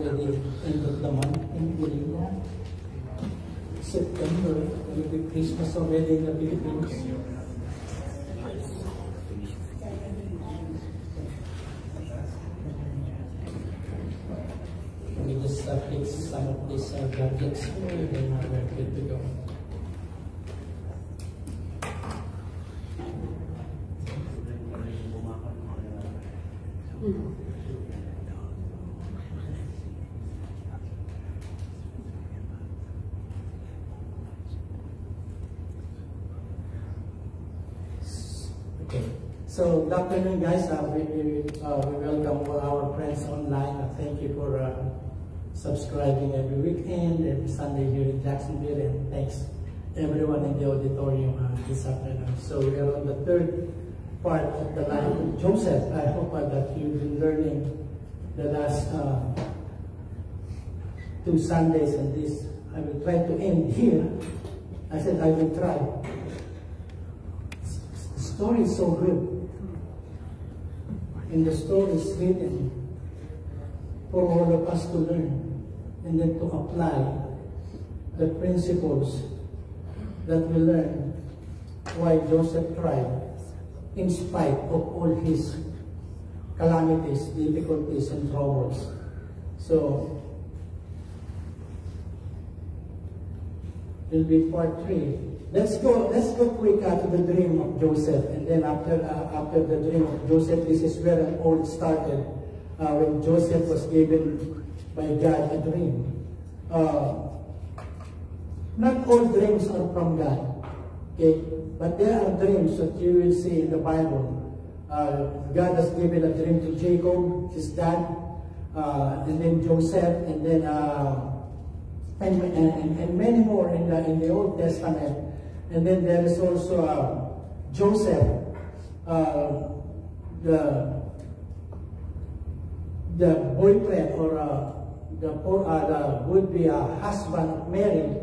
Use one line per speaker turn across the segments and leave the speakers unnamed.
already end of the month in Pilipinas. September, will be Christmas already in the Philippines. We just fix some of these gadgets here, and then we're good to go. Okay, so good afternoon, guys. We welcome all our friends online. Thank you for subscribing every weekend, every Sunday here in Jacksonville, and thanks everyone in the auditorium this afternoon. So we are on the third part of the life of Joseph. I hope that you've been learning the last 2 Sundays, and this I will try to end here. I said I will try. The story is so good, and the story is written for all of us to learn and then to apply the principles that we learn why Joseph tried in spite of all his calamities, difficulties, and troubles. So, will be part 3. Let's go quick to the dream of Joseph, and then after the dream of Joseph, this is where it all started, when Joseph was given by God a dream. Not all dreams are from God, okay? But there are dreams that you will see in the Bible. God has given a dream to Jacob, his dad, and then Joseph, and then and many more in the Old Testament. And then there is also Joseph, the boyfriend or the would-be husband of Mary.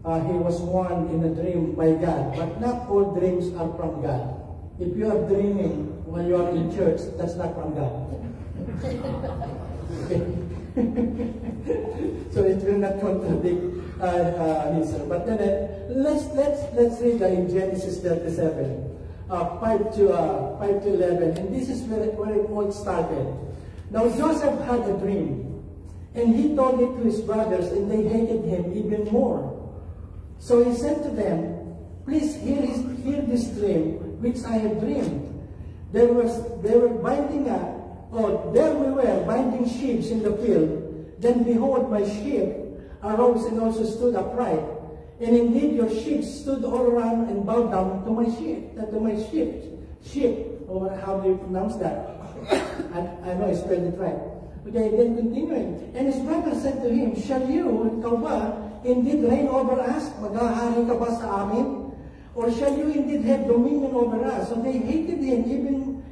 He was warned in a dream by God, but not all dreams are from God. If you are dreaming when you are in church, that's not from God. So it will not contradict his. But then let's read in Genesis 37, 5 to 11, and this is where it all started. Now Joseph had a dream, and he told it to his brothers, and they hated him even more. So he said to them, "Please hear this dream which I have dreamed. There we were binding sheep in the field. Then behold, my sheep arose and also stood upright. And indeed your sheep stood all around and bowed down to my sheep. Or how do you pronounce that? I know I spelled it right. Okay, then continuing. And his brother said to him, "Shall you, ikaw ba, indeed reign over us? Maghahari ka ba sa amin? Or shall you indeed have dominion over us?" So they hated him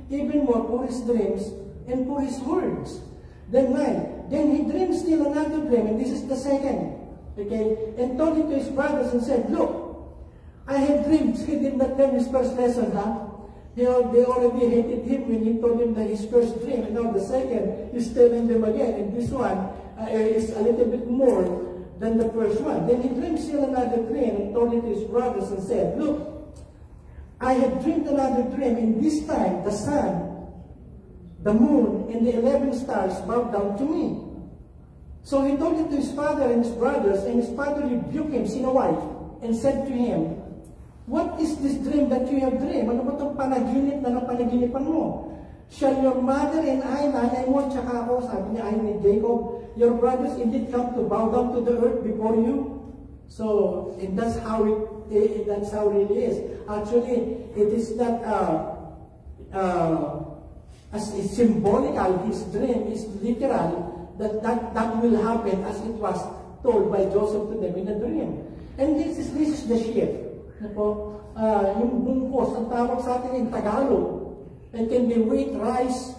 even more for his dreams and for his words. Then 9. Then he dreamed still another dream, and this is the second. Okay, and told it to his brothers and said, "Look, I have dreamed." He did not learn his first lesson, huh? They already hated him when he told them that his first dream, and now the second, he's telling them again, and this one is a little bit more than the first one. Then he dreamed still another dream and told it to his brothers and said, "Look, I have dreamed another dream, and this time the sun, the moon, and the 11 stars bowed down to me." So he told it to his father and his brothers, and his father rebuked him, sinaway, and said to him, "What is this dream that you have dreamed? Ano ba itong panaginip na napanaginipan mo? Shall your mother and I, nanay mo, tsaka ako," sabi niya, ayon ni Jacob, "your brothers indeed come to bow down to the earth before you?" So, and that's how it really is. Actually, it is not as symbolical. His dream is literal. That will happen as it was told by Joseph to them in a dream. And this is the sheep. Yung bungkos, ang tawag sa atin in Tagalog. It can be wheat, rice,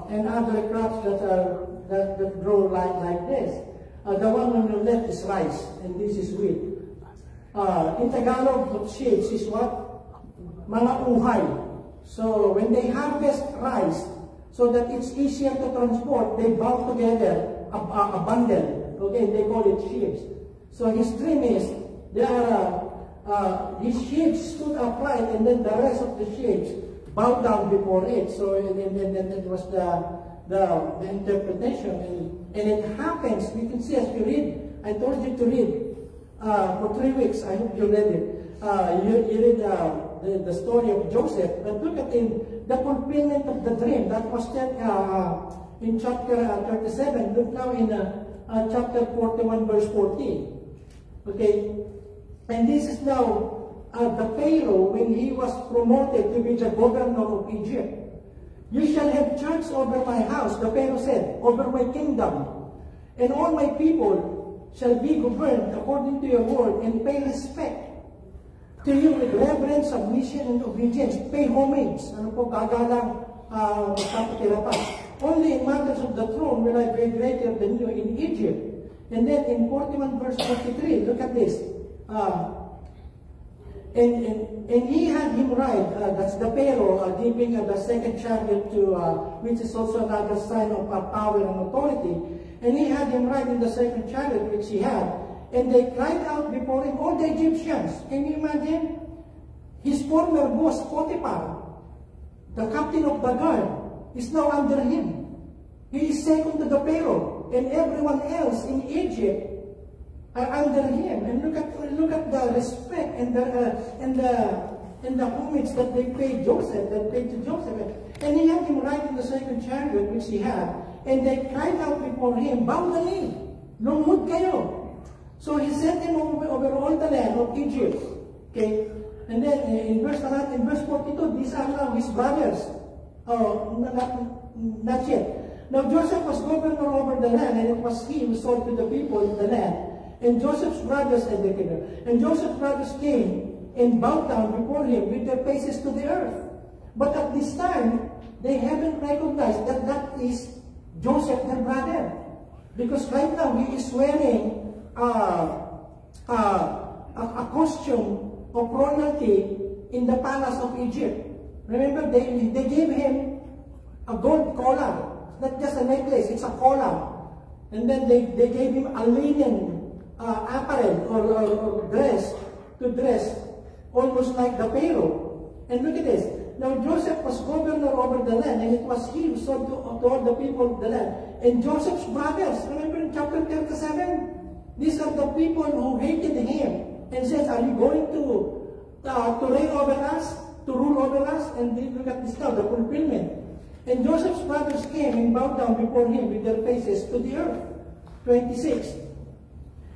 and other crops that grow like this. The one on the left is rice, and this is wheat. In Tagalog, sheep is what? Mga uhay. So when they harvest rice, so that it's easier to transport, they bow together a bundle. Okay, they call it sheaves. So his dream is, his sheaves stood upright, and then the rest of the sheaves bowed down before it. So and then it was the interpretation, and it happens. You can see as you read. I told you to read for 3 weeks. I hope you read it. You read the story of Joseph, but look at the fulfillment of the dream that was said in chapter 37. Look now in chapter 41, verse 14. Okay, and this is now the Pharaoh when he was promoted to be the governor of Egypt. You shall have charge over my house, the Pharaoh said, over my kingdom, and all my people shall be governed according to your word, and pay respect to you with reverence, submission, and obedience. Pay homage. Ano po, gagalang magpapatira pa. Only in matters of the throne will I be greater than you in Egypt. And then in 41 verse 43, look at this. And he had him ride, that's the Pharaoh, giving the second chariot to, which is also another sign of power and authority. And he had him ride in the second chariot which he had. And they cried out before him, all the Egyptians. Can you imagine? His former boss, Potiphar, the captain of the guard, is now under him. He is second to the Pharaoh. And everyone else in Egypt are under him. And look at the respect and the homage that they paid Joseph, And he had him ride in the second chariot which he had. And they cried out before him, bow the knee, lungod kayo. So he sent him over all the land of Egypt. Okay? And then in verse 42, these are now his brothers. Oh, not yet. Now Joseph was governor over the land, and it was he who sold to the people in the land. And Joseph's brothers came and bowed down before him with their faces to the earth. But at this time, they haven't recognized that that is Joseph, their brother. Because right now, he is wearing a costume of royalty in the palace of Egypt. Remember, they gave him a gold collar. Not just a necklace, it's a collar. And then they gave him a linen apparel or dress to dress almost like the Pharaoh. And look at this. Now Joseph was governor over the land, and it was he who sold to all the people of the land. And Joseph's brothers, remember in chapter 37? These are the people who hated him and said, are you going to reign over us, to rule over us? And look at this now, the fulfillment. And Joseph's brothers came and bowed down before him with their faces to the earth. 26.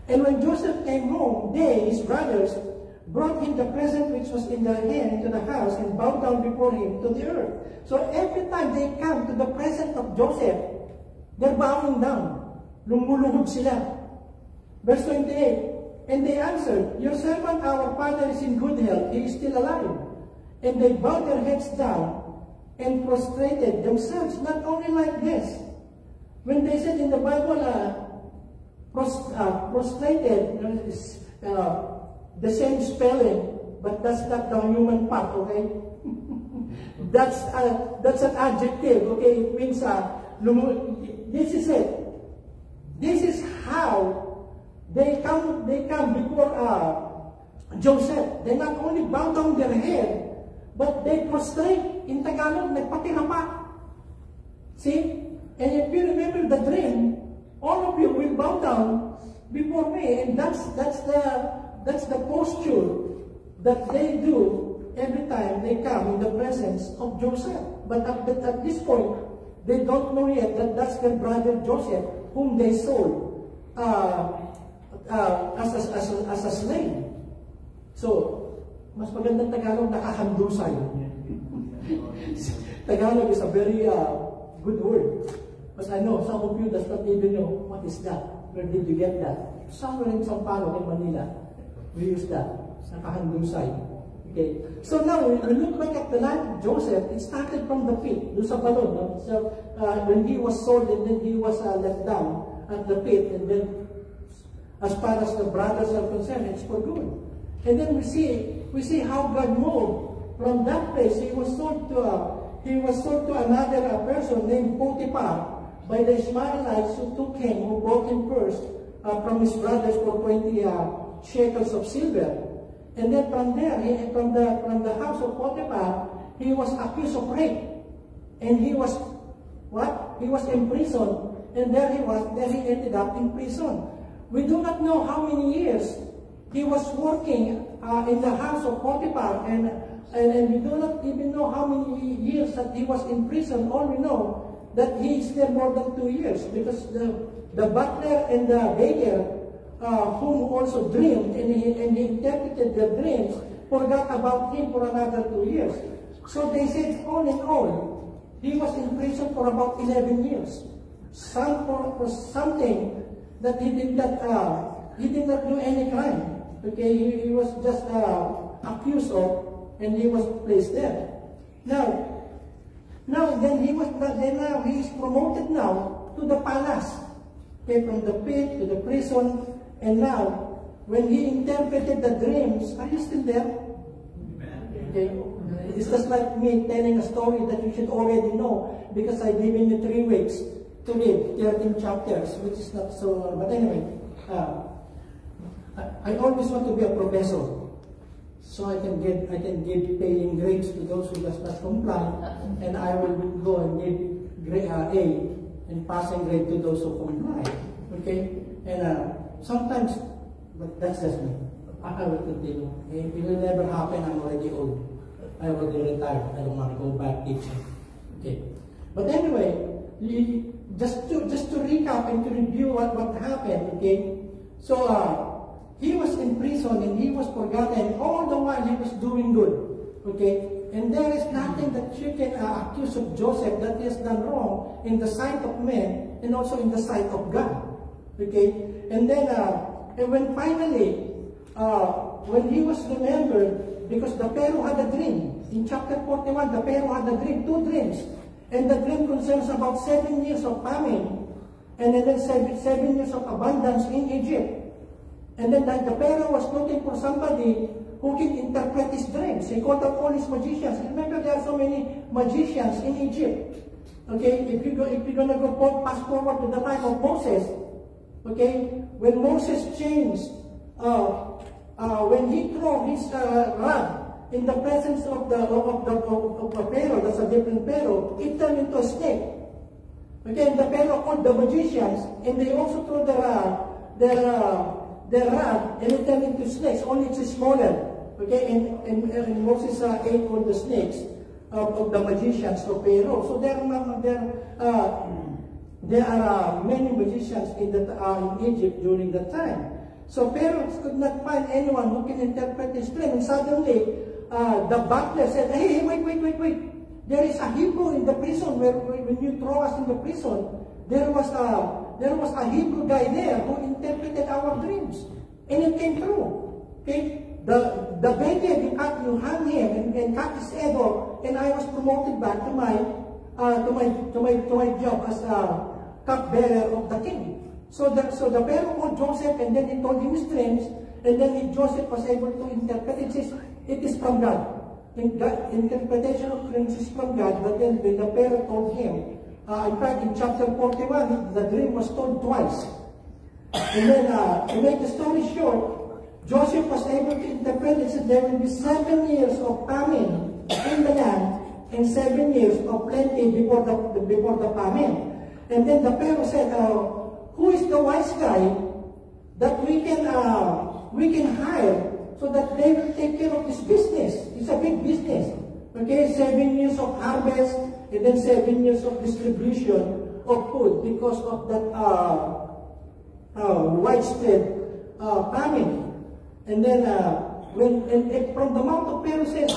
And when Joseph came home, they, his brothers, brought him the present which was in their hand into the house and bowed down before him to the earth. So every time they come to the presence of Joseph, they're bowing down. Lumuluhod sila. Verse 28. And they answered, your servant, our father, is in good health. He is still alive. And they bowed their heads down and prostrated themselves. Not only like this. When they said in the Bible, prostrated, the same spelling, but that's not the human part, okay? that's an adjective, okay? It means, this is it. This is how they come before Joseph. They not only bow down their head, but they prostrate. In Tagalog, nagpatira pa. See? And if you remember the dream, all of you will bow down before me, and that's the posture that they do every time they come in the presence of Joseph. But at this point, they don't know yet that that's their brother Joseph, whom they sold as a slave. So, mas magandang Tagalog, nakahandusay. Tagalog is a very good word. But I know some of you does not even know what is that. Where did you get that? Somewhere in São Paulo, in Manila, we use that. Nakahandusay. Okay. So now, when we look back at the life of Joseph, it started from the pit. Doon sa balon. No? So, when he was sold and then he was left down at the pit, and then as far as the brothers are concerned, it's for good. And then we see how God moved. From that place, he was sold to another person named Potiphar, by the Ishmaelites who took him, who bought him first from his brothers for 20 shekels of silver. And then from there, from the house of Potiphar, he was accused of rape. And he was, what? He was imprisoned. And there he was, then he ended up in prison. We do not know how many years he was working in the house of Potiphar, and we do not even know how many years that he was in prison. All we know that he is there more than 2 years, because the butler and the baker, whom also dreamed and he interpreted the dreams, forgot about him for another 2 years. So they said, all in all, he was in prison for about 11 years. For something that he did not do any crime. Okay, he was just accused of, and he was placed there. Now he is promoted now to the palace. Okay, from the pit to the prison, and now when he interpreted the dreams, are you still there? Okay, it's just like me telling a story that you should already know, because I've given you 3 weeks to read 13 chapters, which is not so. But anyway. I always want to be a professor, so I can give failing grades to those who does not comply, and I will go and give grade A and passing grade to those who comply. Okay, and sometimes, but that's just me. I will continue. It will never happen. I'm already old. I already retired. I don't want to go back teaching. Okay, but anyway, just to recap and to review what happened. Okay, so. He was in prison and he was forgotten. All the while he was doing good. Okay? And there is nothing that you can accuse of Joseph that he has done wrong in the sight of men and also in the sight of God. Okay? And then, and when finally, when he was remembered, because the Pharaoh had a dream. In chapter 41, the Pharaoh had a dream, 2 dreams. And the dream concerns about 7 years of famine. And then 7 years of abundance in Egypt. And then the Pharaoh was looking for somebody who can interpret his dreams. He called up all his magicians. Remember, there are so many magicians in Egypt. Okay, if you're gonna go fast forward to the time of Moses, okay, when Moses changed, when he threw his rod in the presence of the Pharaoh, that's a different Pharaoh, it turned into a snake. Okay, and the Pharaoh called the magicians, and they also threw their rod, and it turned into snakes, only it's smaller. Okay, and Moses ate all the snakes of the magicians of Pharaoh. So there are many magicians in Egypt during that time. So Pharaoh could not find anyone who can interpret his dream. And suddenly, the butler said, hey, wait. There is a Hebrew in the prison. When you throw us in the prison, there was a Hebrew guy there who interpreted our dreams. And it came true. Okay? The baker, you hung him and cut his head off, and I was promoted back to my job as a cupbearer of the king. So the Pharaoh called Joseph, and then he told him his dreams, and then Joseph was able to interpret it. It is from God. Interpretation of dreams is from God, but then when the Pharaoh told him, in fact, in chapter 41, the dream was told twice. And then, to make the story short, Joseph was able to interpret it. Said there will be 7 years of famine in the land and 7 years of plenty before the famine. And then the Pharaoh said, who is the wise guy that we can hire so that they will take care of this business? It's a big business. Okay, 7 years of harvest and then 7 years of distribution of food because of that widespread famine. And then from the mouth of Pharaoh says,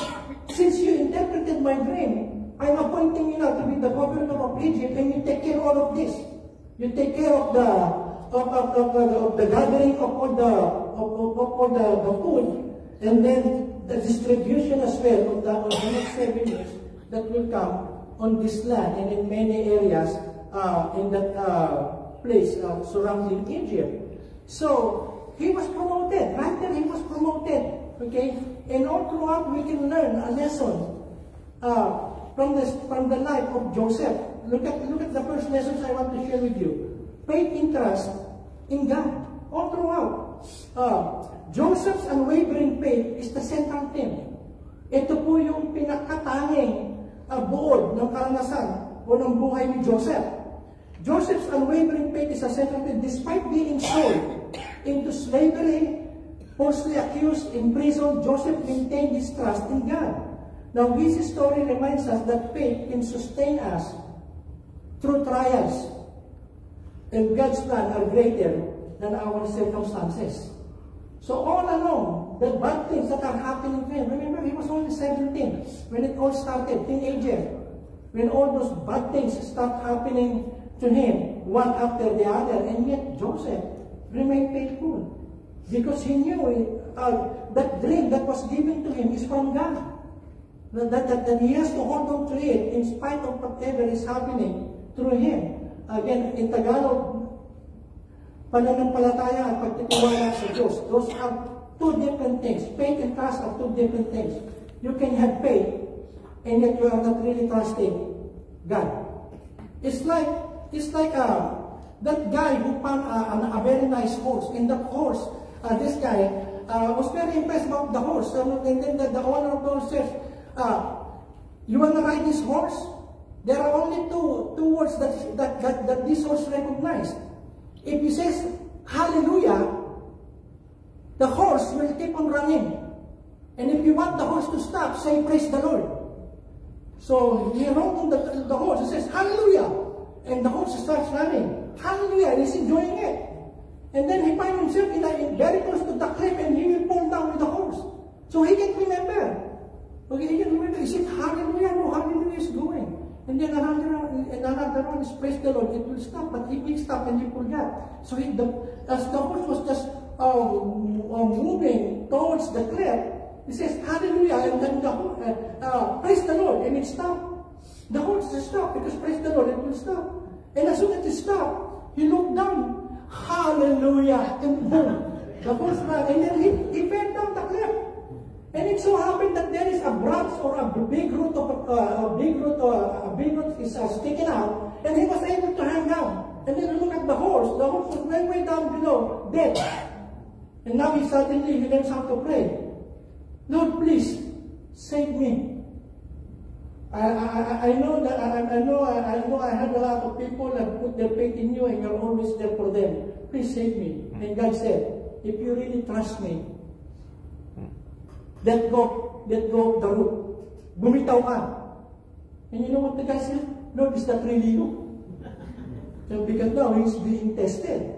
since you interpreted my dream, I'm appointing you now to be the governor of Egypt, and you take care of all of this. You take care of the gathering of all the food, and then the distribution as well of the next 7 years that will come on this land and in many areas in that place surrounding Egypt. So he was promoted. Right there, he was promoted. Okay, and all throughout we can learn a lesson from the life of Joseph. look at the first lessons I want to share with you. Faith and trust in God. All throughout. Joseph's unwavering faith is the central theme. Ito po yung pinakatanging buod ng karanasan o ng buhay ni Joseph. Joseph's unwavering faith is a central theme. Despite being sold into slavery, falsely accused, imprisoned, Joseph maintained his trust in God. Now, this story reminds us that faith can sustain us through trials, and God's plan are greater than our circumstances. So all along, the bad things that are happening to him, remember, he was only 17 when it all started, teenager. When all those bad things start happening to him, one after the other, and yet Joseph remained faithful. Because he knew that dream that was given to him is from God. That he has to hold on to it in spite of whatever is happening through him. Again, in Tagalog, pananampalataya at pagtitiwala sa Diyos. Those are two different things. Faith and trust are two different things. You can have faith, and yet you are not really trusting God. It's like that guy who found a very nice horse. In that horse, this guy was very impressed about the horse. And then the owner of the horse says, you want to ride this horse? There are only two words that this horse recognized. If he says, hallelujah, the horse will keep on running. And if you want the horse to stop, say, praise the Lord. So he rode on the horse. He says, hallelujah. And the horse starts running. Hallelujah. And he's enjoying it. And then he finds himself very close to the cliff, and he will fall down with the horse. So he can't remember. Okay, he can't remember. Is it hallelujah? No, hallelujah is going. And then another one is praise the Lord. It will stop, but he will stop and he forgot. So as the horse was just moving towards the cliff, he says, hallelujah, and then praise the Lord, and it stopped. The horse just stopped because praise the Lord, it will stop. And as soon as it stopped, he looked down, hallelujah, and boom, the horse ran, and then he fell down the cliff. And it so happened that there is a branch or a big root is sticking out, and he was able to hang down. And then look at the horse. The horse was way down below, dead. And now he learns how to pray. Lord, please save me. I know I have a lot of people that put their faith in you, and you're always there for them. Please save me. And God said, if you really trust me, let go of the root. Bumitaw ka. And you know what the guy said? Lord, is that really you? So because now he's being tested.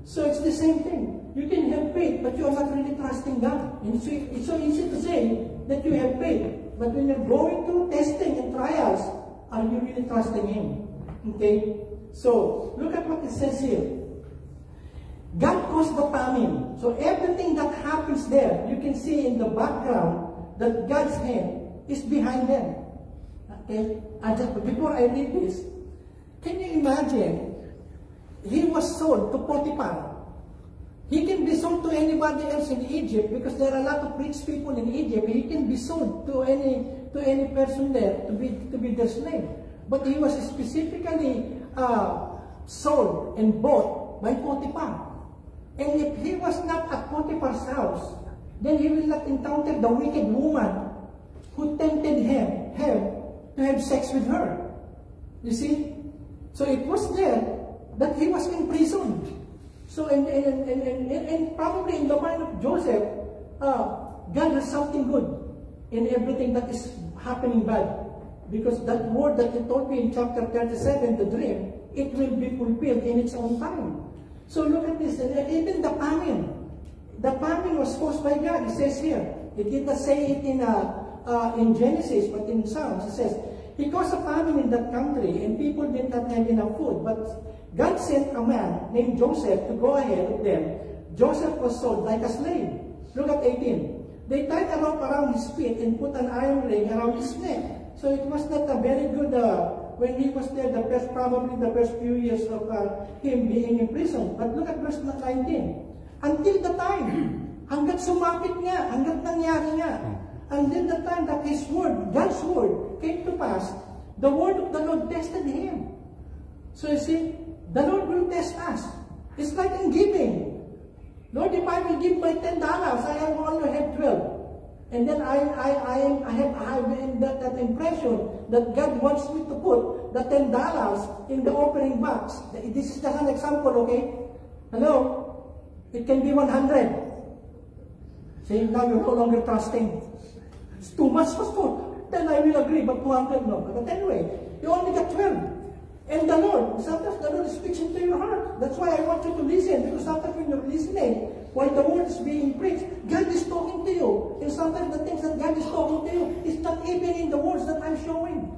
So it's the same thing. You can have faith, but you are not really trusting God. And it's so easy to say that you have faith. But when you're going through testing and trials, are you really trusting Him? Okay? So, look at what it says here. God caused the famine. So everything that happens there, you can see in the background that God's hand is behind them. Okay? Before I read this, can you imagine? He was sold to Potiphar. He can be sold to anybody else in Egypt because there are a lot of rich people in Egypt. He can be sold to any person there to be their slave. But he was specifically sold and bought by Potiphar. And if he was not at Potiphar's house, then he will not encounter the wicked woman who tempted him to have sex with her. You see? So it was there that he was imprisoned. So, and probably in the mind of Joseph, God has something good in everything that is happening bad. Because that word that He told me in chapter 37, the dream, it will be fulfilled in its own time. So look at this, and even the famine was caused by God. It says here, it did not say it in Genesis, but in Psalms, it says, He caused a famine in that country, and people did not have enough food. But God sent a man named Joseph to go ahead of them. Joseph was sold like a slave. Look at 18. They tied a rope around his feet and put an iron ring around his neck. So it was not a very good, when he was there, probably the first few years of him being in prison. But look at verse 19. Until the time, hanggat sumapit nga, hanggat nangyari nga, until the time that His word, God's word, came to pass, the word of the Lord tested him. So you see, the Lord will test us. It's like in giving. Lord, if I will give my $10, I only have 12. And then I have that impression that God wants me to put the $10 in the offering box. This is just an example, okay? Hello? It can be 100. See, now you're no longer trusting. It's too much, Pastor. Then I will agree, but 200 no. But anyway, you only got 12. And the Lord, sometimes the Lord speaks into your heart. That's why I want you to listen, because sometimes when you're listening, while the word is being preached, God is talking to you. And sometimes the things that God is talking to you is not even in the words that I'm showing.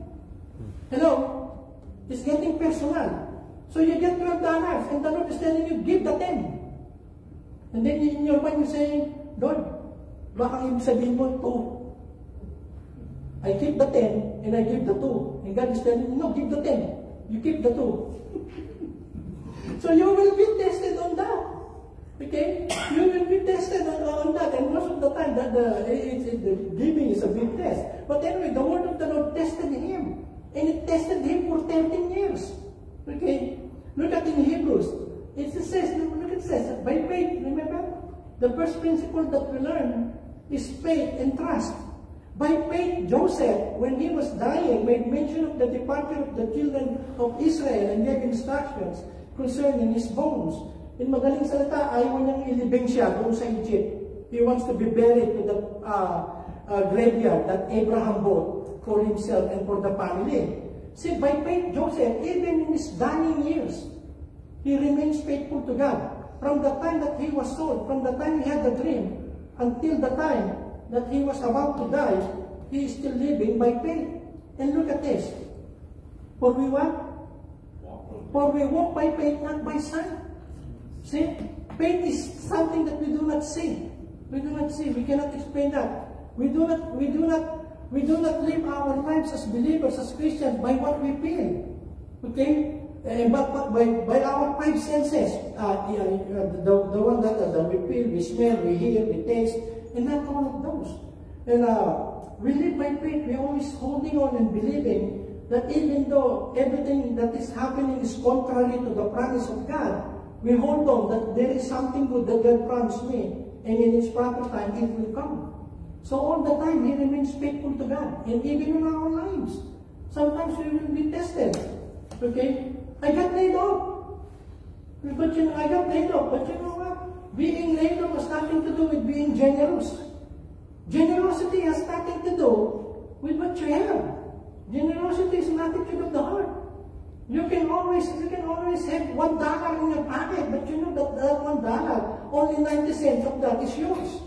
Hello? It's getting personal. So you get $12, and the Lord is telling you, give the 10. And then in your mind you're saying, Lord, baka ibig sabihin mo 2. I keep the 10, and I give the 2. And God is telling you, no, give the 10. You keep the 2. So you will be tested on that. Okay? You will be tested on that. And most of the time, the giving is a big test. But anyway, the word of the Lord tested him. And it tested him for 13 years. Okay? Look at in Hebrews. It says, look it says, by faith, remember? The first principle that we learn is faith and trust. By faith, Joseph, when he was dying, made mention of the departure of the children of Israel and gave instructions concerning his bones. In madaling salita, ayaw niyang ilibing siya doon sa Egypt. He wants to be buried to the graveyard that Abraham bought for himself and for the family. See, by faith, Joseph, even in his dying years, he remains faithful to God. From the time that he was sold, from the time he had the dream, until the time that he was about to die, he is still living by faith. And look at this. For we what? For we walk by faith, not by sight. See? Faith is something that we do not see. We do not see. We cannot explain that. We do not live our lives as believers, as Christians, by what we feel. Okay? But by our 5 senses. The one that we feel, we smell, we hear, we taste, and not all of those. And we live by faith. We're always holding on and believing that even though everything that is happening is contrary to the promise of God, we hold on that there is something good that God promised me, and in its proper time it will come. So all the time he remains faithful to God, and even in our lives. Sometimes we will be tested. Okay? I got laid off. But you know, I got laid off. But you know what? Being laid off has nothing to do with being generous. Generosity has nothing to do with what you have. Generosity is an attitude of the heart. You can always have $1 in your pocket, but you know that $1, only 90 cents of that is yours.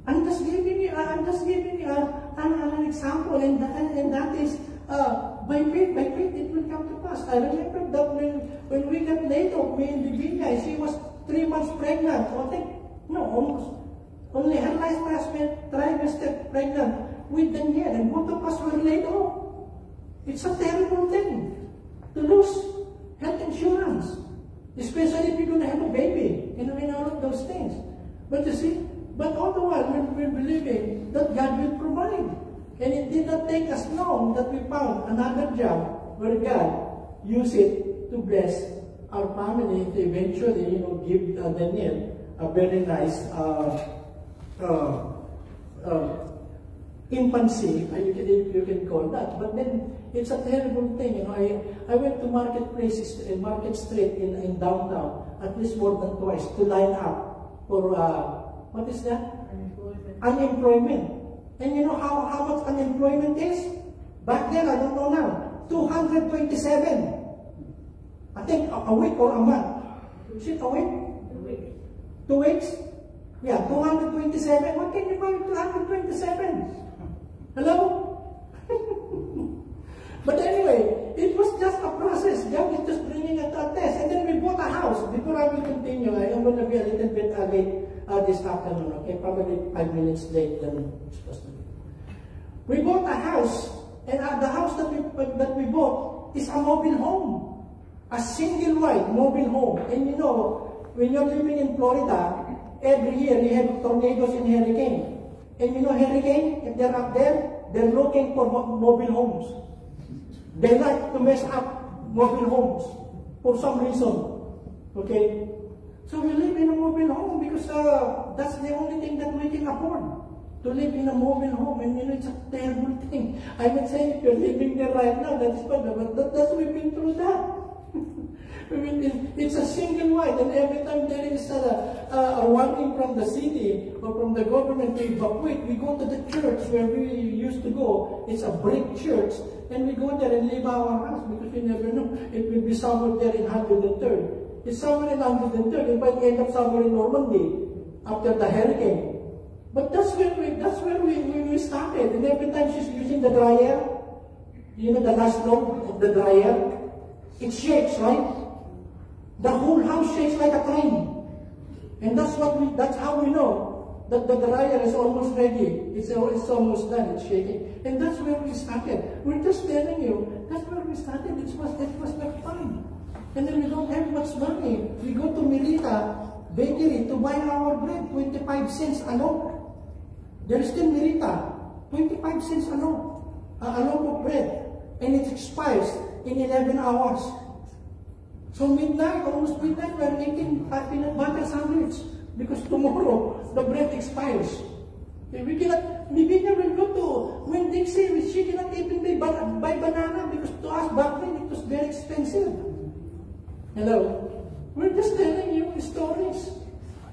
I'm just giving you an example, and that is by faith it will come to pass. I remember that when we got laid off, me and Divina, she was 3 months pregnant. Almost. Only her last trimester pregnant with Daniel, and both of us were laid off. It's a terrible thing to lose health insurance, especially if you're going to have a baby, and all of those things. But you see, all the while we're believing that God will provide. And it did not take us long that we found another job where God used it to bless our family to eventually, give Daniel a very nice infancy, you can call that. But then it's a terrible thing. I went to Market Street in downtown at least more than twice to line up for what is that? Unemployment. And you know how much unemployment is? Back then, I don't know now, 227. I think a week or a month. Is it a week?
2 weeks.
2 weeks? Yeah, 227. What can you buy with 227? Hello? But anyway, it was just a process. God is just bringing it to a test. And then we bought a house. Before I will continue, I am going to be a little bit late this afternoon. Okay, probably 5 minutes late than it's supposed to be. We bought a house, and the house that we bought is a mobile home. A single wide mobile home. And when you're living in Florida, every year you have tornadoes and hurricane. And hurricane, if they're up there, they're looking for mobile homes. They like to mess up mobile homes for some reason. Okay? So we live in a mobile home because that's the only thing that we can afford. To live in a mobile home, and it's a terrible thing. I'm not saying if you're living there right now, that is bad, but we've been through that. I mean, it's a single wide, and every time there is a warning from the city or from the government to evacuate, we go to the church where we used to go. It's a brick church, and we go there and leave our house because we never know. It will be somewhere there in 103rd. It's somewhere in 103rd. It might end up somewhere in Normandy after the hurricane. But that's where we started. And every time she's using the dryer, you know, the last load of the dryer, it shakes, right? The whole house shakes like a train. And that's how we know that the dryer is almost ready. It's almost done, it's shaking. And that's where we started. We're just telling you, that's where we started. It was not fun. And then we don't have much money. We go to Merita Bakery to buy our bread, 25 cents a loaf. There is still Merita, 25 cents a loaf of bread. And it expires in 11 hours. So almost midnight, we're eating peanut butter sandwich because tomorrow the bread expires. Okay, Bibigyan will go to Winn-Dixie, she cannot even buy banana because to us back then it was very expensive. Hello? We're just telling you stories.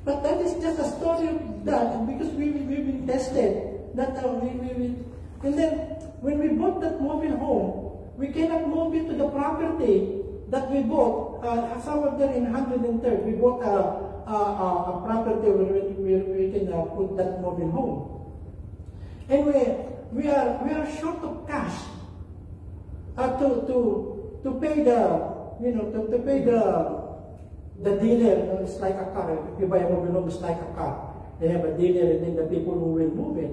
But that is just a story of that because we've been tested. And then when we bought that mobile home, we cannot move it to the property that we bought, somewhere there in 103rd. We bought a property where we can put that mobile home. And we are short of cash to pay to pay the dealer. It's like a car. If you buy a mobile home, it's like a car. They have a dealer and then the people who will move it.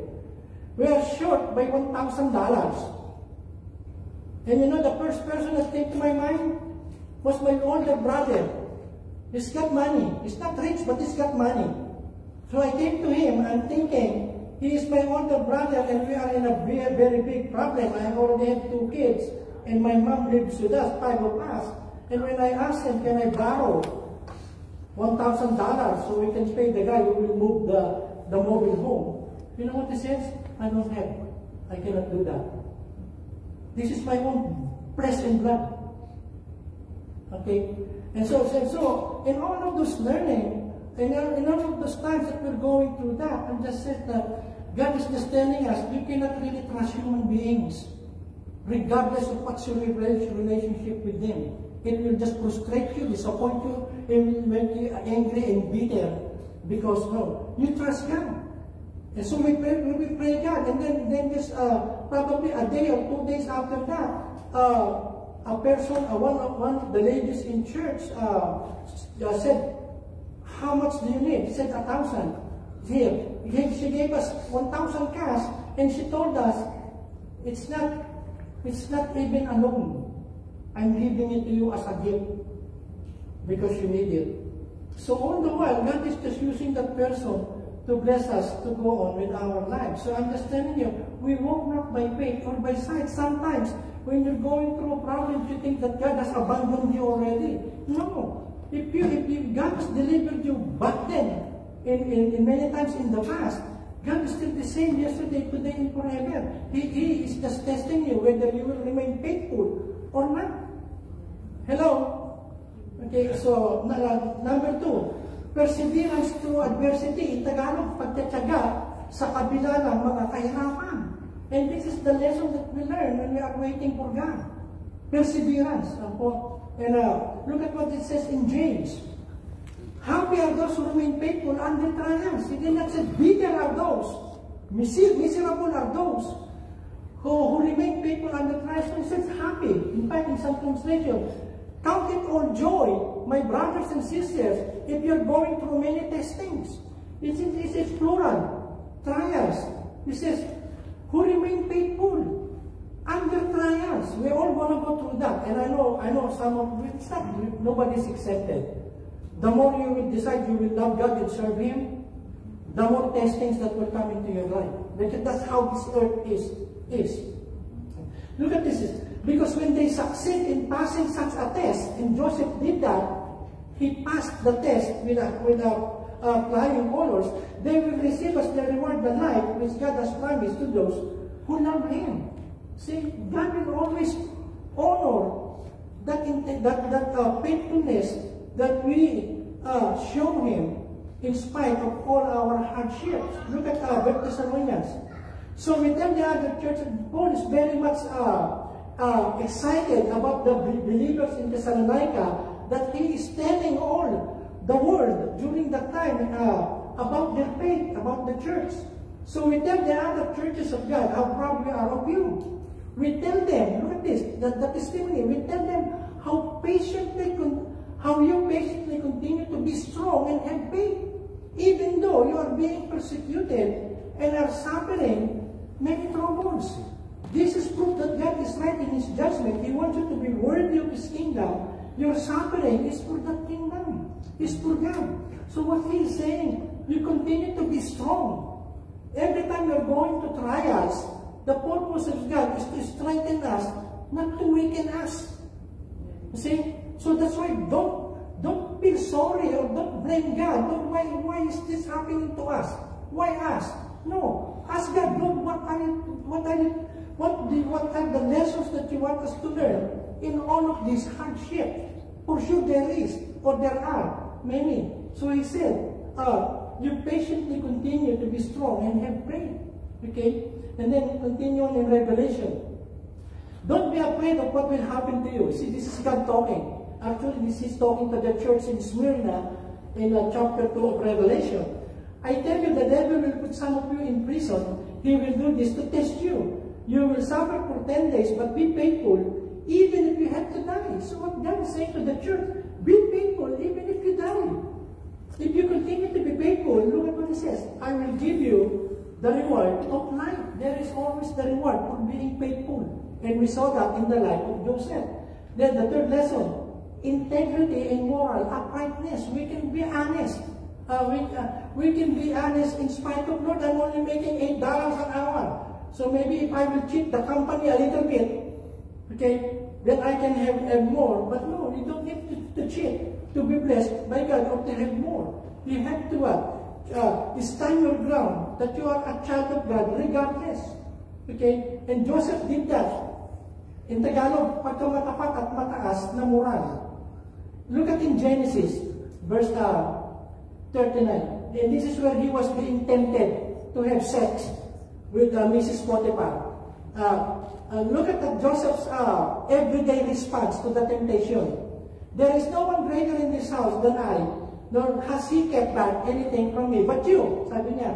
We are short by $1,000. And you know, the first person that came to my mind was my older brother. He's got money. He's not rich, but he's got money. So I came to him and thinking, he is my older brother and we are in a very, very big problem. I already have 2 kids and my mom lives with us, 5 of us. And when I asked him, can I borrow $1,000 so we can pay the guy who will move the mobile home? You know what he says? I don't have. I cannot do that. This is my own flesh and blood. Okay? And so in all of those learning, in all of those times that we're going through that, I'm just saying that God is just telling us, you cannot really trust human beings, regardless of what's your relationship with them. It will just frustrate you, disappoint you, it will make you angry and bitter, because no, you trust God. And so we pray God, and then just probably a day or 2 days after that, a person, one of the ladies in church said, how much do you need? She said 1,000. Here, she gave us 1,000 cash, and she told us, it's not even a loan. I'm giving it to you as a gift because you need it. So all the while, God is just using that person to bless us to go on with our lives. So I'm just telling you, we walk not by faith or by sight. Sometimes when you're going through a problem, you think that God has abandoned you already. No. If God has delivered you back then, in many times in the past, God is still the same yesterday, today, and forever. He is just testing you whether you will remain faithful or not. Hello? Okay, so number 2, perseverance through adversity. In Tagalog, pagtatyaga sa kabila ng mga kahirapan. And this is the lesson that we learn when we are waiting for God. Perseverance. And look at what it says in James. Happy are those who remain faithful under trials. He did not say, bitter are those. Miserable are those who remain faithful under trials. He says happy. In fact, in some translation, count it all joy, my brothers and sisters, if you're going through many testings. It says plural, trials. He says, who remain faithful under trials. We're all going to go through that. And I know some of it's not, nobody's accepted. The more you will decide you will love God and serve Him, the more testings that will come into your life. Because that's how this earth is. Look at this. Because when they succeed in passing such a test, and Joseph did that, he passed the test with flying colors, they will receive as their reward the life which God has promised to those who love Him. See, God will always honor that faithfulness that we show Him in spite of all our hardships. Look at 1 Thessalonians. So we tell the other church, Paul is very much excited about the believers in Thessalonica, that he is telling all the world during that time about their faith, about the church. So we tell the other churches of God how proud we are of you. We tell them, look at this, the testimony, we tell them how you patiently continue to be strong and have faith, even though you are being persecuted and are suffering many troubles. This is proof that God is right in His judgment. He wants you to be worthy of His kingdom. Your suffering is for that kingdom. It's for God. So what He is saying, you continue to be strong. Every time you're going to trials, the purpose of God is to strengthen us, not to weaken us. You see? So that's why don't feel sorry or don't blame God. Why is this happening to us? Why us? No. Ask God, Lord, what are the lessons that you want us to learn in all of these hardships? For sure there is, or there are many. So He said, you patiently continue to be strong and have faith. Okay? And then continue on in Revelation. Don't be afraid of what will happen to you. See, this is God talking. Actually, this is talking to the church in Smyrna in chapter 2 of Revelation. I tell you, the devil will put some of you in prison. He will do this to test you. You will suffer for 10 days, but be faithful, even if you have to die. So what God is saying to the church, be faithful, even if you die. If you continue to be faithful, look at what He says. I will give you the reward of life. There is always the reward for being faithful. And we saw that in the life of Joseph. Then the third lesson, integrity and moral uprightness. We can be honest. We can be honest in spite of, Lord, I'm only making $8 an hour. So maybe if I will cheat the company a little bit, okay, then I can have more. But no, you don't need to cheat to be blessed by God or to have more. You have to stand your ground that you are a child of God regardless. Okay? And Joseph did that. In Tagalog, pagkamatapat at mataas na moral. Look at in Genesis, verse 39. And this is where he was being tempted to have sex with Mrs. Potiphar. Look at Joseph's everyday response to the temptation. There is no one greater in this house than I, nor has he kept back anything from me. But you, sabi niya,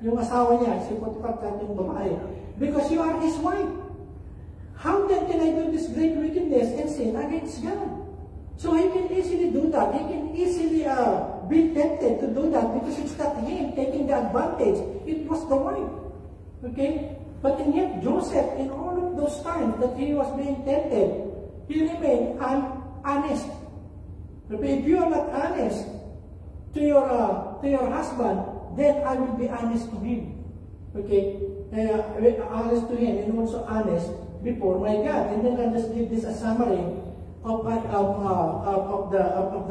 yung asawa niya, si Potiphar, yung babae, because you are his wife. How then can I do this great wickedness and sin against God? So he can easily do that. He can easily be tempted to do that because it's not him taking the advantage. It was the wife. Okay? But and yet Joseph, in all of those times that he was being tempted, he remained honest. Okay? If you are not honest to your husband, then I will be honest to him. Okay? Honest to him and also honest before my God. And then I'll just give this a summary of the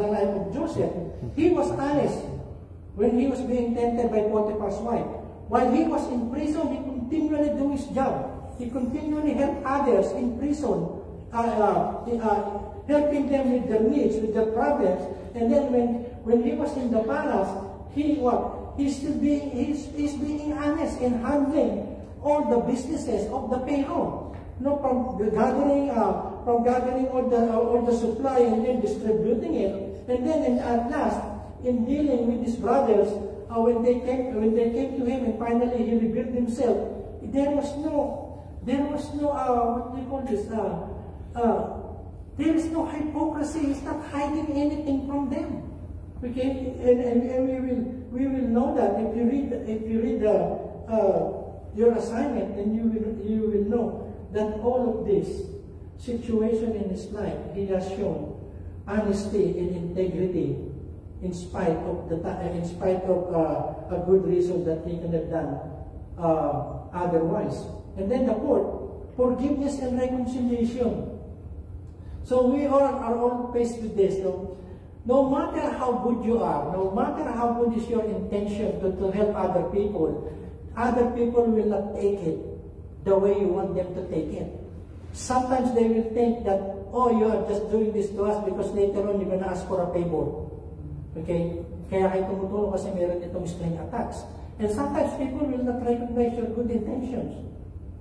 life of Joseph. He was honest when he was being tempted by Potiphar's wife. While he was in prison, he continually do his job. He continually helped others in prison, helping them with their needs, with their problems. And then when he was in the palace, he's being honest in handling all the businesses of the payroll. No, from gathering all the supply and then distributing it, and then at last in dealing with his brothers, when they came to him and finally he revealed himself, there was no what do you call this? There is no hypocrisy. He's not hiding anything from them. Okay, and we will know that if you read your assignment, and you will know that all of this situation in his life, he has shown honesty and integrity in spite of a good reason that he could have done otherwise. And then the fourth forgiveness and reconciliation. So we are all faced with this. No matter how good you are, no matter how good is your intention to help other people will not take it the way you want them to take it. Sometimes they will think that, oh, you are just doing this to us because later on you're going to ask for a favor. Okay? Kaya kayo tumutulong kasi meron itong string attacks. And sometimes people will not recognize your good intentions.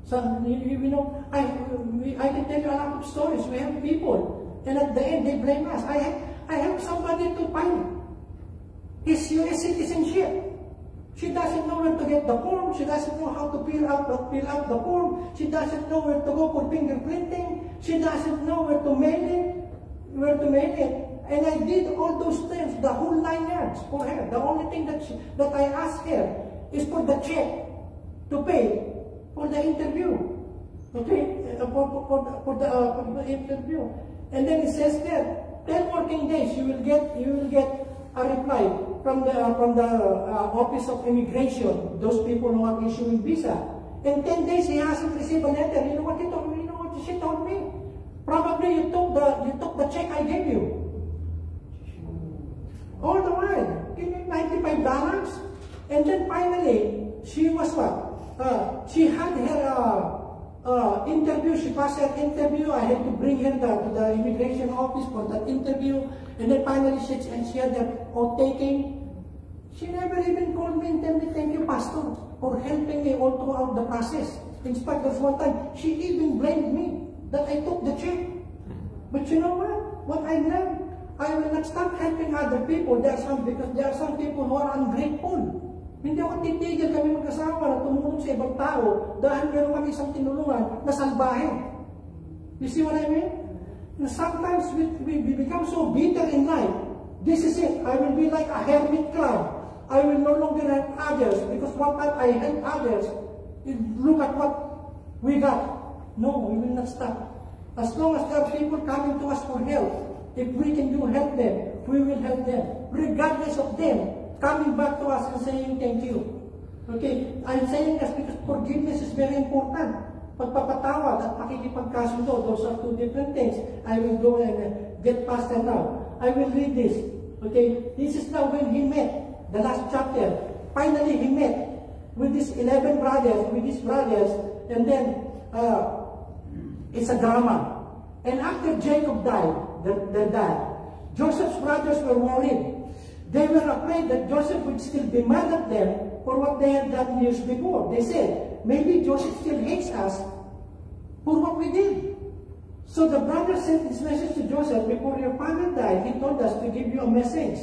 So, you know, I can tell you a lot of stories. We have people, and at the end, they blame us. I have somebody to find his US citizenship. She doesn't know where to get the form. She doesn't know how to fill out the form. She doesn't know where to go for fingerprinting. She doesn't know where to mail it. And I did all those things, the whole 9 years for her. The only thing that I asked her is for the check to pay for the interview. Okay? For the interview. And then it says there, 10 working days, you will get a reply from the Office of Immigration, those people who are issuing visa. In 10 days, he hasn't received a letter. You know what she told me? Probably you took the check I gave you. All the while, give me $95. And then finally, she was what? She had her interview. She passed her interview. I had to bring her to the immigration office for that interview. And then finally, she had her oath taking. She never even called me and told me, thank you, Pastor, for helping me all throughout the process. In spite of one time, she even blamed me that I took the check. But you know what? What I learned, I will not stop helping other people. Because there are some people who are ungrateful. Hindi ako titigil kami mag-asawa na tumulong sa ibang tao dahil meron kami isang tinulungan na salbahe. You see what I mean? And sometimes we become so bitter in life. This is it. I will be like a hermit crab. I will no longer help others because one time I help others. Look at what we got. No, we will not stop. As long as there are people coming to us for help, if we can help them, we will help them. Regardless of them coming back to us and saying thank you. Okay? I'm saying this because forgiveness is very important. Pagpapatawad at pakikipagkasundo, those are two different things. I will go and get past that now. I will read this. Okay? This is now when he met, the last chapter. Finally, he met with these 11 brothers, and then it's a drama. And after Jacob died, their dad, Joseph's brothers were worried. They were afraid that Joseph would still be mad at them for what they had done years before. They said, maybe Joseph still hates us for what we did. So the brother sent this message to Joseph, before your father died, he told us to give you a message.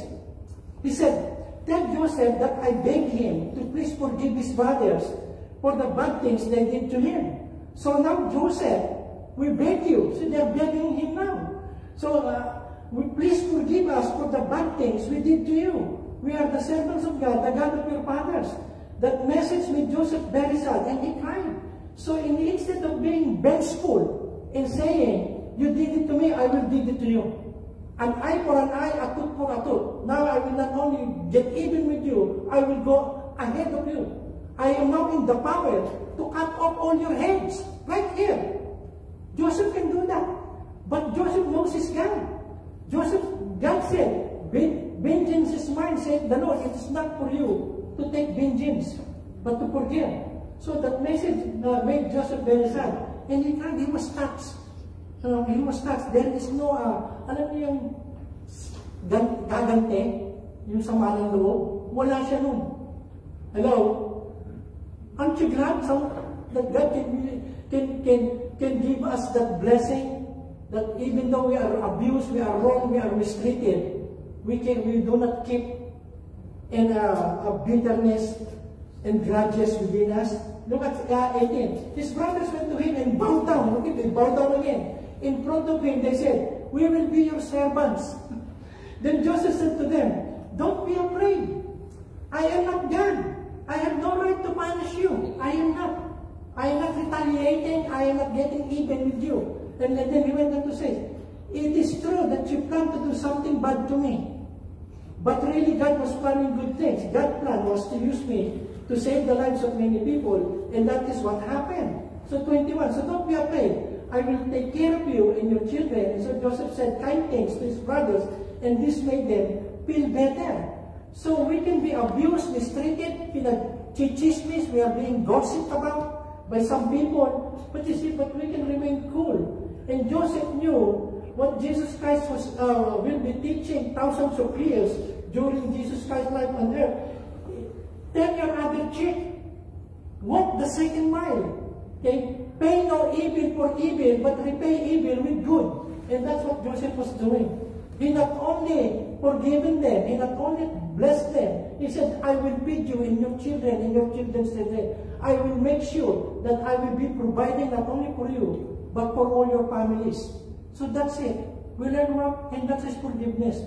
He said, tell Joseph that I beg him to please forgive his brothers for the bad things they did to him. So now Joseph, we beg you. So they're begging him now. So please forgive us for the bad things we did to you. We are the servants of God, the God of your fathers. That message made Joseph very sad, and he cried. So instead of being vengeful and saying, you did it to me, I will do it to you. An eye for an eye, a tooth for a tooth. Now I will not only get even with you, I will go ahead of you. I am now in the power to cut off all your heads, right here. Joseph can do that. But Joseph knows his God. God said, vengeance is mine, said the Lord. It is not for you to take vengeance, but to forgive. So that message made Joseph very sad. And he was touched. He was touched. There is no, alam niyo yung gagante, yung sama ng loob, wala siya nun. Hello? Aren't you glad that God can give us that blessing? That even though we are abused, we are wrong, we are mistreated, we do not keep in a bitterness and grudges within us. Look at 18. His brothers went to him and bowed down. Look at it, bowed down again. In front of him, they said, we will be your servants. Then Joseph said to them, don't be afraid. I am not God. I have no right to punish you. I am not retaliating. I am not getting even with you. And then he went on to say, it is true that you plan to do something bad to me. But really God was planning good things. God's plan was to use me to save the lives of many people. And that is what happened. So 21, so don't be afraid. I will take care of you and your children. And so Joseph said kind things to his brothers, and this made them feel better. So we can be abused, mistreated, chichismis, we are being gossiped about by some people. But you see, but we can remain cool. And Joseph knew what Jesus Christ will be teaching thousands of years during Jesus Christ's life on earth. Tell your other cheek. Walk the second mile. Okay? Pay no evil for evil, but repay evil with good. And that's what Joseph was doing. He not only forgiven them, he not only blessed them. He said, I will feed you and your children and your children's children. I will make sure that I will be providing not only for you, but for all your families. So that's it. We learn work, and that is forgiveness.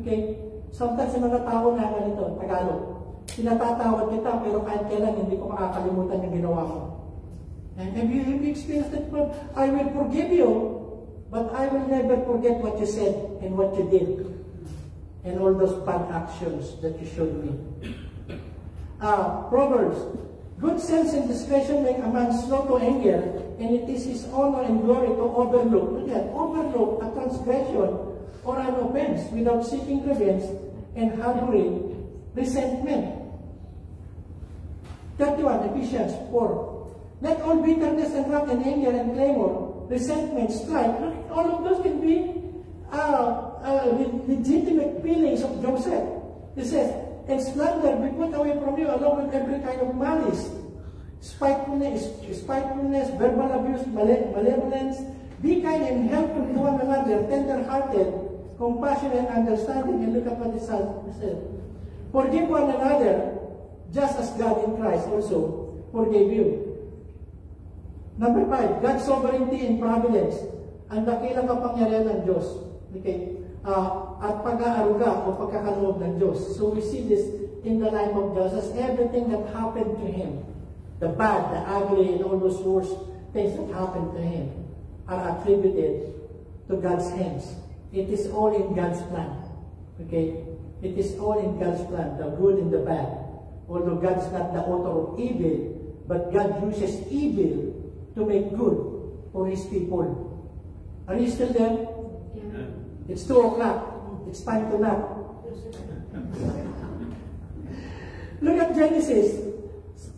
Okay? Sometimes yung mga tao na ganito, Tagalog. Pinatatawad kita, pero kahit kailan hindi ko makakalimutan yung ginawa mo. And have you experienced that? I will forgive you, but I will never forget what you said and what you did. And all those bad actions that you showed me. Proverbs. Good sense and discretion make a man slow to anger, and it is his honor and glory to overlook. Look at, overlook a transgression or an offense without seeking revenge and harboring resentment. 31, Ephesians 4. Let all bitterness and wrath and anger and clamor, resentment, strife, all of those can be legitimate feelings of Joseph. He says, and slander be put away from you along with every kind of malice, spitefulness, verbal abuse, malevolence. Be kind and helpful to one another, tender-hearted, compassionate, understanding. And look at what it says. Forgive one another, just as God in Christ also forgave you. Number 5, God's sovereignty and providence. Ang dakilang kapangyarihan ng Diyos. Okay? At pag-aaruga o pagkakaloob ng Diyos. So we see this in the life of Jesus. Everything that happened to Him, the bad, the ugly, and all those worst things that happened to Him are attributed to God's hands. It is all in God's plan. Okay? It is all in God's plan, the good and the bad. Although God's not the author of evil, but God uses evil to make good for His people. Are you still there? Yeah. It's 2 o'clock. It's time to nap. Look at Genesis.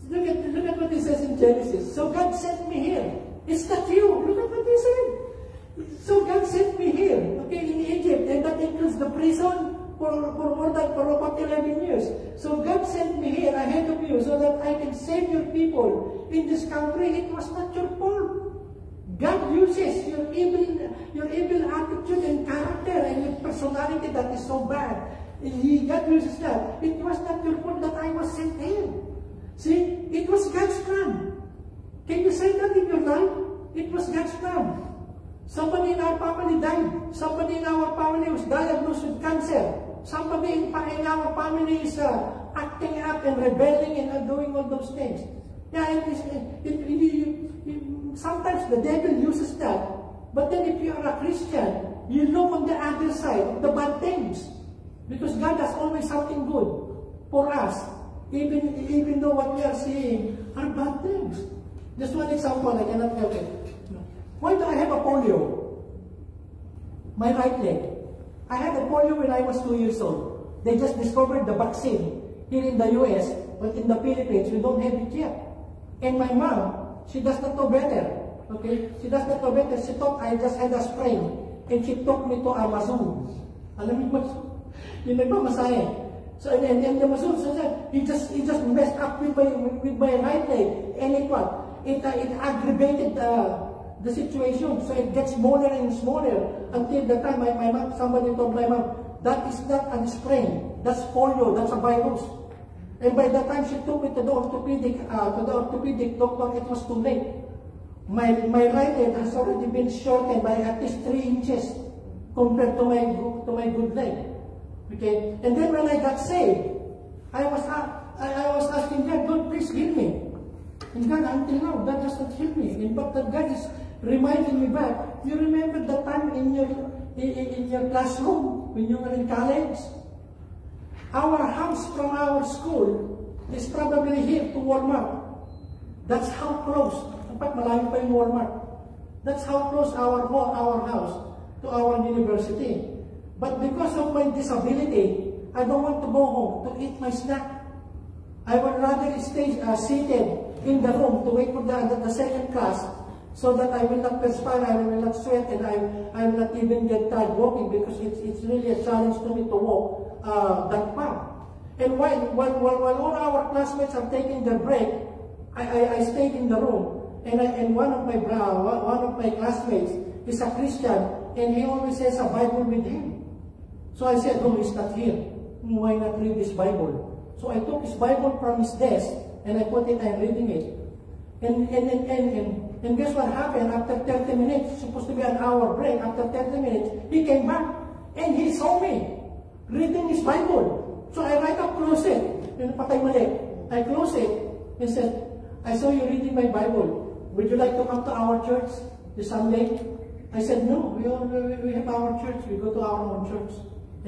Look at what it says in Genesis. So God sent me here. It's not you. Look at what He said. So God sent me here, okay, in Egypt, and that includes the prison for about 11 years. So God sent me here ahead of you so that I can save your people in this country. It was not your fault. God uses your evil attitude and character and your personality that is so bad. God uses that. It was not your fault that I was sent here. See, it was God's plan. Can you say that in your life? It was God's plan. Somebody in our family died. Somebody in our family was diagnosed with cancer. Somebody in our family is acting up and rebelling and doing all those things. Yeah, sometimes the devil uses that. But then if you are a Christian, you look on the other side of the bad things. Because God has always something good for us. Even though what we are seeing are bad things. Just one example, I cannot help it. Why do I have a polio? My right leg. I had a polio when I was 2 years old. They just discovered the vaccine here in the US, but in the Philippines, we don't have it yet. And my mom, she does not know better. Okay? She does not know better. She thought I just had a sprain. And she took me to Amazon. Alam mo ba? Yung nagmamasahe. So, and the Amazon, so he just messed up with my right leg. And it aggravated the situation. So it gets smaller and smaller until the time my mom, somebody told my mom, that is not a sprain. That's polio. That's a virus. And by the time she took me to the orthopedic doctor, it was too late. My right leg has already been shortened by at least 3 inches compared to my good leg. Okay, and then when I got saved, I was asking God, God, please heal me. And God, until now, God does not heal me. In fact, that God is reminding me back. You remember the time in your classroom when you were in college? Our house from our school is probably here to Walmart. That's how close In fact, malayo pa yung Walmart. That's how close our house to our university. But because of my disability, I don't want to go home to eat my snack. I would rather stay seated in the room to wait for the second class so that I will not perspire, I will not sweat, and I will not even get tired walking because it's really a challenge to me to walk that far. And while all our classmates are taking their break, I stayed in the room. And one of my classmates is a Christian, and he always has a Bible with him. So I said, "Oh, he's not here. Why not read this Bible?" So I took his Bible from his desk and I put it and reading it. And guess what happened? After 30 minutes, supposed to be an hour break. After 30 minutes, he came back and he saw me reading his Bible. So I right up close it. I close it and said, "I saw you reading my Bible. Would you like to come to our church this Sunday?" I said, "No, we have our church. We go to our own church."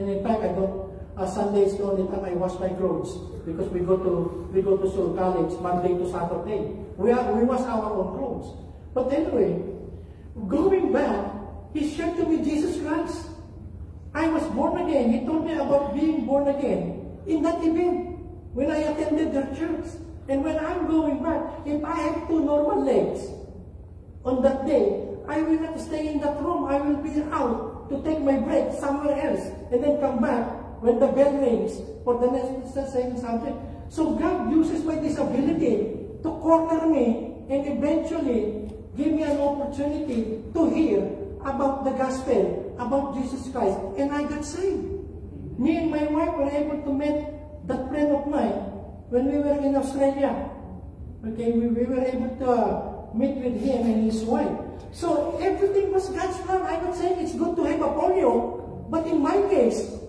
And in fact, I don't. Sunday is the only time I wash my clothes because we go to Seoul College Monday to Saturday. We wash our own clothes. But anyway, going back, he shared to me Jesus Christ. I was born again. He told me about being born again in that event when I attended their church. And when I'm going back, if I have 2 normal legs on that day, I will not stay in that room. I will be out to take my break somewhere else and then come back when the bell rings for the next same subject. So God uses my disability to corner me and eventually give me an opportunity to hear about the gospel, about Jesus Christ. And I got saved. Me and my wife were able to meet that friend of mine when we were in Australia. Okay, we were able to meet with him and his wife. So everything was God's plan. I would say it's good to have a polio, but in my case,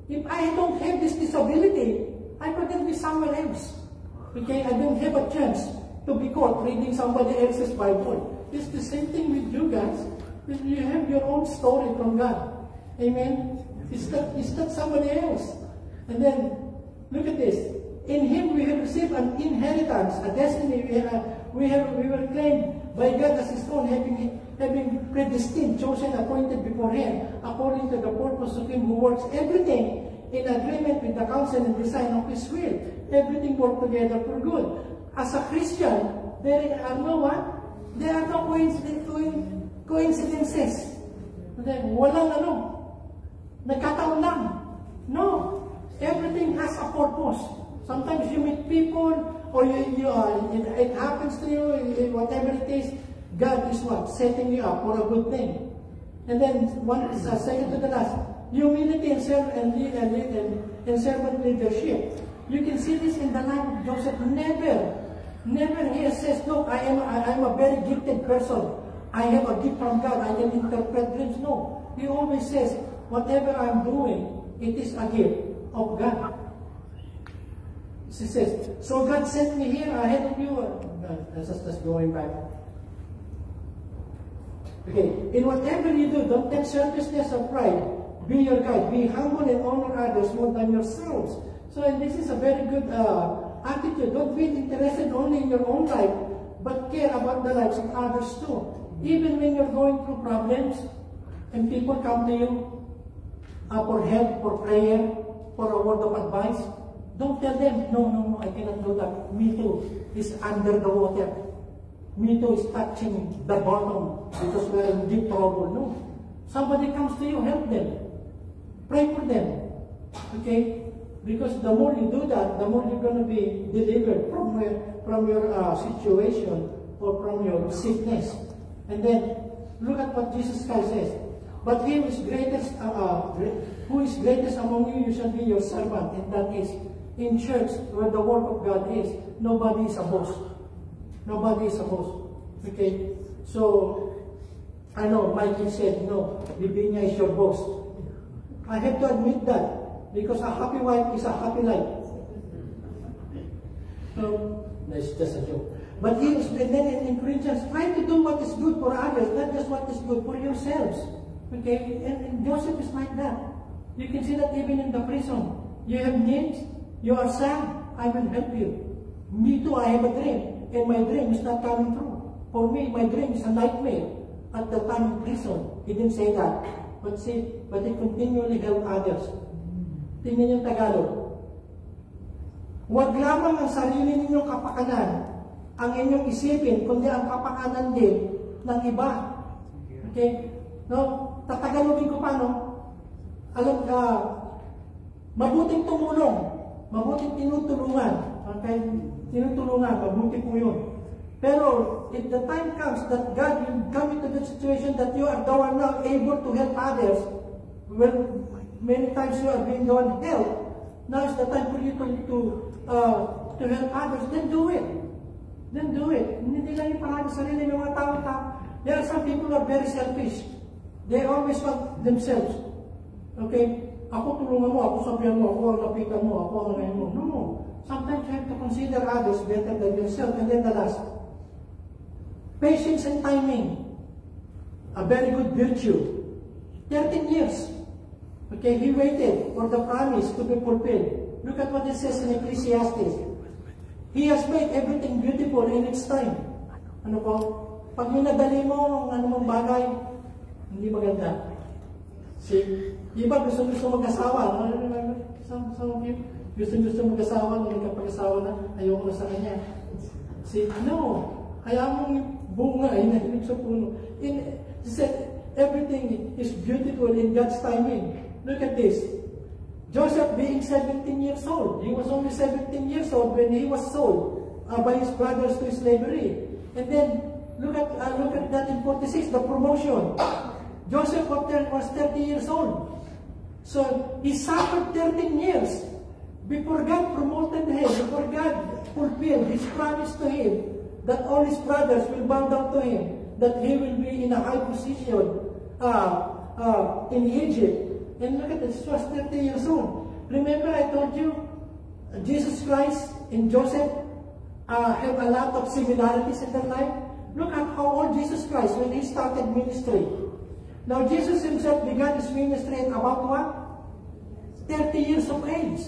if I don't have this disability, I couldn't be somewhere else. Okay, I don't have a chance to be caught reading somebody else's Bible. It's the same thing with you guys. You have your own story from God. Amen? It's not somebody else. And then, look at this. In Him we have received an inheritance, a destiny. We were claimed by God as His own, having predestined, chosen, appointed beforehand, according to the purpose of Him who works everything in agreement with the counsel and design of His will. Everything works together for good. As a Christian, there are no coincidences. Walang nagkataon lang. No. Everything has a purpose. Sometimes you meet people, or it happens to you, whatever it is, God is what? Setting you up for a good thing. And then, second to the last, humility and servant leadership. You can see this in the life of Joseph. Never he says, "Look, I'm a very gifted person. I have a gift from God. I can interpret dreams." No. He always says, whatever I'm doing, it is a gift of God. She says, "So God sent me here ahead of you." Just going back. Okay, in whatever you do, don't take selfishness or pride. Be your guide. Be humble and honor others more than yourselves. So, and this is a very good attitude. Don't be interested only in your own life, but care about the lives of others too. Even when you're going through problems and people come to you for help, for prayer, for a word of advice, don't tell them, no, I cannot do that. Me too is under the water. Me too is touching the bottom because we're in deep trouble. No. Somebody comes to you, help them. Pray for them. Okay? Because the more you do that, the more you're going to be delivered from your situation or from your sickness. And then, look at what Jesus Christ says. "But he who is greatest among you shall be your servant." And that is, in church, where the work of God is, nobody is a boss. Nobody is a boss. Okay? So, I know Mikey said, "No, Bibinya is your boss." I have to admit that, because a happy wife is a happy life. So, that's just a joke. But and then in Corinthians, try to do what is good for others, not just what is good for yourselves. Okay? And Joseph is like that. You can see that even in the prison. You have needs, you are sad, I will help you. Me too, I have a dream, and my dream is not coming true. For me, my dream is a nightmare at the time in prison. He didn't say that. But he continually helped others. Tingnan yung Tagalog. Huwag lamang ang sarili ninyong kapakanan ang inyong isipin, kundi ang kapakanan din ng iba. Okay? No? Tatagalogin ko pa, no? Alam ka, mabuting tumulong, mabuting tinutulungan. Okay? Tinutulungan, mabuti po yun. Pero, if the time comes that God will come into the situation that you are the one now able to help others, when many times you are being the one helped, now is the time for you to help others, then do it. Then do it. Hindi lang yung parang sarili ng mga tao. There are some people who are very selfish. They always want themselves. Okay? Ako tulungan mo, ako sabihan mo, ako ang lapitan mo, ako ang ngayon mo. No. Sometimes you have to consider others better than yourself. And then the last, patience and timing. A very good virtue. 13 years. Okay, he waited for the promise to be fulfilled. Look at what it says in Ecclesiastes. He has made everything beautiful in its time. Ano po? Pag minadali mo ng anumang bagay, hindi maganda. See? Iba gusto mag-asawa. Some of you, gusto mag-asawa, nagkapag-asawa na, ayoko na sa kanya. See? No. Kaya mong bunga ay nahilig sa puno. He said, everything is beautiful in God's timing. Look at this. Joseph being 17 years old. He was only 17 years old when he was sold by his brothers to slavery. And then, look at that in 46, the promotion. Joseph was 30 years old. So, he suffered 13 years before God promoted him, before God fulfilled his promise to him that all his brothers will bow down to him, that he will be in a high position in Egypt. And look at this, he was 30 years old. Remember I told you, Jesus Christ and Joseph have a lot of similarities in their life. Look at how old Jesus Christ when he started ministry. Now Jesus himself began his ministry at about what? 30 years of age.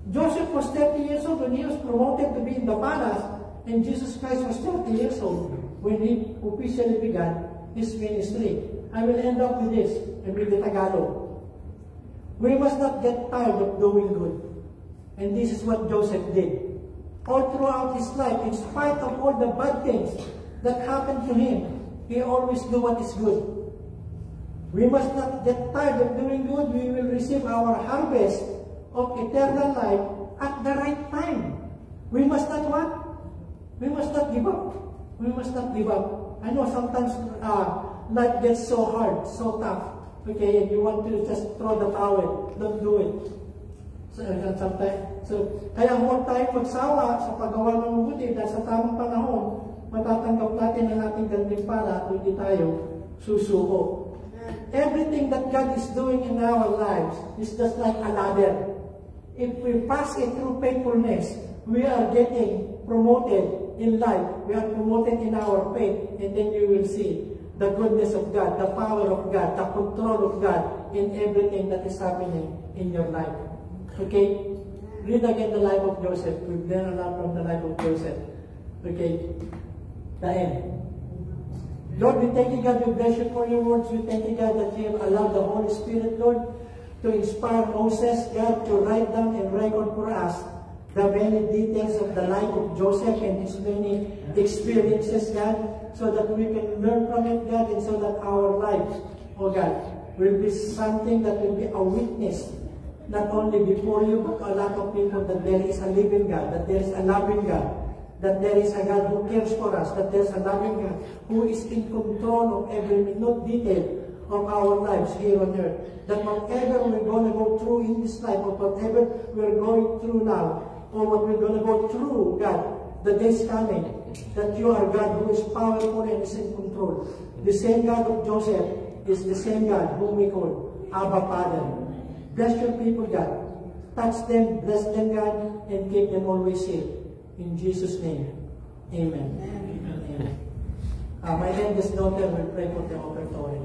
Joseph was 30 years old when he was promoted to be in the palace, and Jesus Christ was 30 years old when he officially began his ministry. I will end up with this, and with the Tagalog. We must not get tired of doing good. And this is what Joseph did. All throughout his life, in spite of all the bad things that happened to him, he always do what is good. We must not get tired of doing good. We will receive our harvest of eternal life at the right time. We must not what? We must not give up. We must not give up. I know sometimes life gets so hard, so tough. Okay, and you want to just throw the towel. Don't do it. Kaya huwag tayo magsawa sa paggawa ng mabuti dahil sa tamang panahon, matatanggap natin ang ating gantimpala at hindi tayo susuko. Everything that God is doing in our lives is just like a ladder. If we pass it through faithfulness, we are getting promoted in life. We are promoted in our faith, and then you will see the goodness of God, the power of God, the control of God in everything that is happening in your life. Okay? Read again the life of Joseph. We've learned a lot from the life of Joseph. Okay? The end. Lord, we thank you, God. We bless you for your words. We thank you, God, that you have allowed the Holy Spirit, Lord, to inspire Moses, God, to write down and record for us the many details of the life of Joseph and his many experiences, God, so that we can learn from it, God, and so that our lives, oh God, will be something that will be a witness, not only before you, but a lot of people, that there is a living God, that there is a loving God, that there is a God who cares for us, that there is a loving God who is in control of every minute detail of our lives here on earth. That whatever we're going to go through in this life, or whatever we're going through now, or what we're going to go through, God, the days coming, that you are God who is powerful and is in control. The same God of Joseph is the same God whom we call Abba Father. Bless your people, God. Touch them, bless them, God, and keep them always safe. In Jesus' name, amen. Amen. My eldest daughter will pray for the offertory.